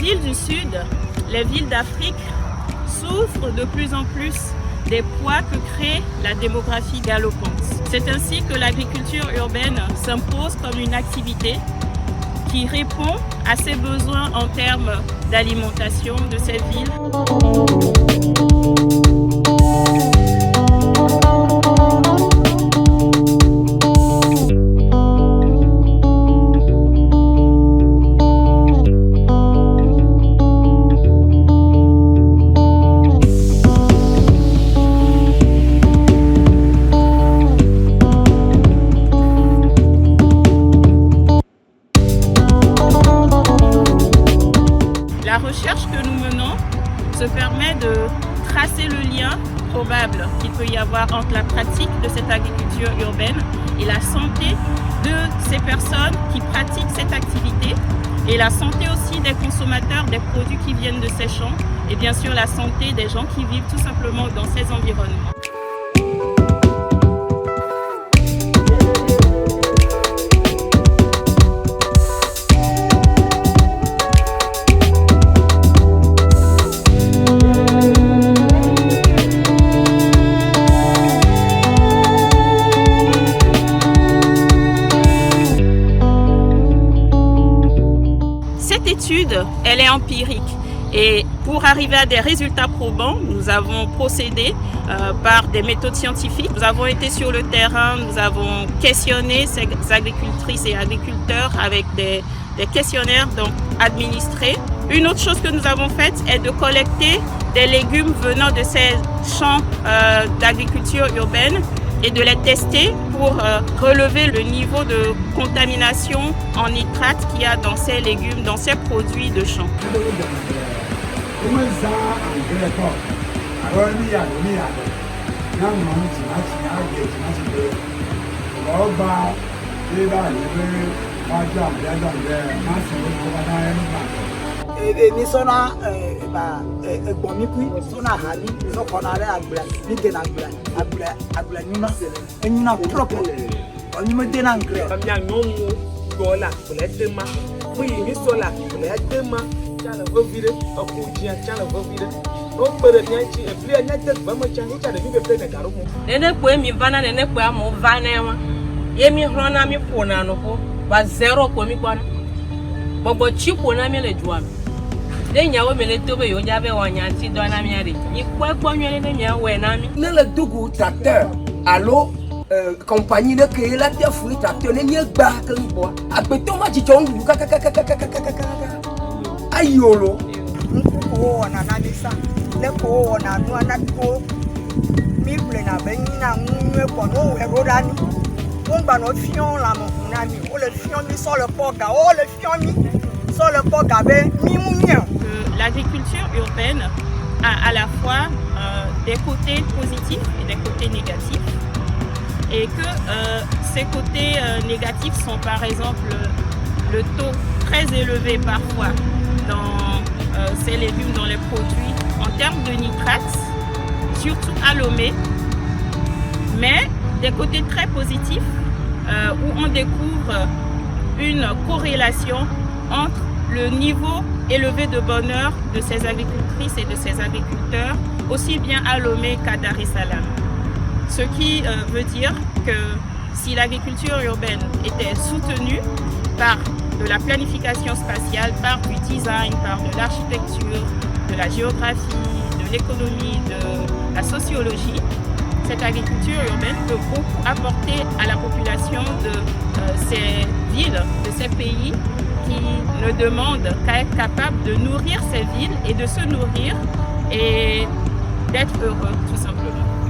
villes du Sud, les villes d'Afrique souffrent de plus en plus des poids que crée la démographie galopante. C'est ainsi que l'agriculture urbaine s'impose comme une activité qui répond à ses besoins en termes d'alimentation de ces villes. La recherche que nous menons se permet de tracer le lien probable qu'il peut y avoir entre la pratique de cette agriculture urbaine et la santé de ces personnes qui pratiquent cette activité et la santé aussi des consommateurs des produits qui viennent de ces champs et bien sûr la santé des gens qui vivent tout simplement dans ces environnements. Cette étude, elle est empirique et pour arriver à des résultats probants, nous avons procédé par des méthodes scientifiques. Nous avons été sur le terrain, nous avons questionné ces agricultrices et agriculteurs avec des questionnaires donc administrés. Une autre chose que nous avons faite est de collecter des légumes venant de ces champs d'agriculture urbaine et de les tester pour relever le niveau de contamination en nitrate qu'il y a dans ces légumes, dans ces produits de champs. Mi sona egbomi kui sona hani so konare agbla ni de na agbla ni na proper oni me de na ngre am ya nyomu dola kule tema kui mi sola kule tema chala vovire okujia chala vovire no pere nyanchi e plia nyate vama changi chala mi be plene garumo nene kwe mi vana nene kwe amo vana wa ye mi hrona mi pona no ko ba zero ko mi kwana bobo chipo na mi le juam le dougou tracteur allo compagnie de que la terre fouille tracteur ne nie gba kan bo abeton ma chichon du kaka ayolo ko na na bisa le ko na no na ko mi ple na be ni na nwe ko no e rodani on ba no fion la mo na mi o le fion mi so le poga o le fion mi so le poga be mi mu mien. L'agriculture urbaine a à la fois des côtés positifs et des côtés négatifs et que ces côtés négatifs sont par exemple le taux très élevé parfois dans ces légumes, dans les produits en termes de nitrates, surtout à Lomé, mais des côtés très positifs où on découvre une corrélation entre le niveau élevé de bonheur de ces agricultrices et de ces agriculteurs, aussi bien à Lomé qu'à Dar es Salaam. Ce qui veut dire que si l'agriculture urbaine était soutenue par de la planification spatiale, par du design, par de l'architecture, de la géographie, de l'économie, de la sociologie, cette agriculture urbaine peut beaucoup apporter à la population de ces villes, de ces pays qui ne demandent qu'à être capables de nourrir ces villes et de se nourrir et d'être heureux tout simplement.